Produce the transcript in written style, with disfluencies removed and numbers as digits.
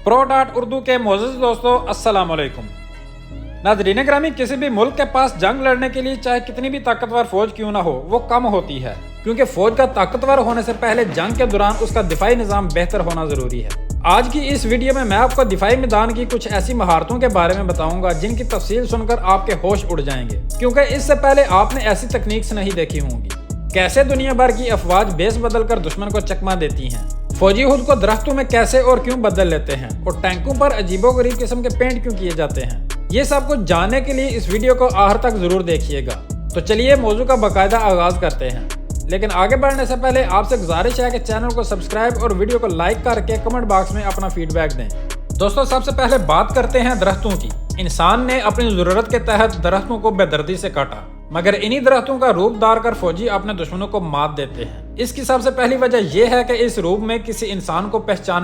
प्रो.डॉट उर्दू के मोअज़्ज़ज़ दोस्तों, अस्सलाम वालेकुम। नाज़रीन ग्रामी, किसी भी मुल्क के पास जंग लड़ने के लिए चाहे कितनी भी ताकतवर फौज क्यों ना हो, वो कम होती है, क्योंकि फौज का ताकतवर होने से पहले जंग के दौरान उसका दिफाई निज़ाम बेहतर होना ज़रूरी है। आज की इस वीडियो में मैं आपको दिफाई मैदान की कुछ ऐसी महारतों के बारे में बताऊंगा जिनकी तफसील सुनकर आपके होश उड़ जाएंगे, क्योंकि इससे पहले आपने ऐसी तकनीक्स नहीं देखी होंगी। कैसे दुनिया भर की अफवाज बेस बदल कर दुश्मन को चकमा देती हैं, फौजी खुद को दरख्तों में कैसे और क्यों बदल लेते हैं, और टैंकों पर अजीबोगरीब किस्म के पेंट क्यों किए जाते हैं, ये सब कुछ जानने के लिए इस वीडियो को आखिर तक जरूर देखिएगा। तो चलिए मौजू का बाकायदा आगाज करते हैं। लेकिन आगे बढ़ने से पहले आपसे गुजारिश है कि चैनल को सब्सक्राइब और वीडियो को लाइक करके कमेंट बॉक्स में अपना फीडबैक दें। दोस्तों, सबसे पहले बात करते हैं दरख्तों की। इंसान ने अपनी जरूरत के तहत दरख्तों को बेदर्दी से काटा, मगर इन्हीं दरख्तों का रूप धार कर फौजी अपने दुश्मनों को मात देते हैं। इसकी सबसे पहली वजह यह है कि इस रूप में किसी इंसान को पहचानना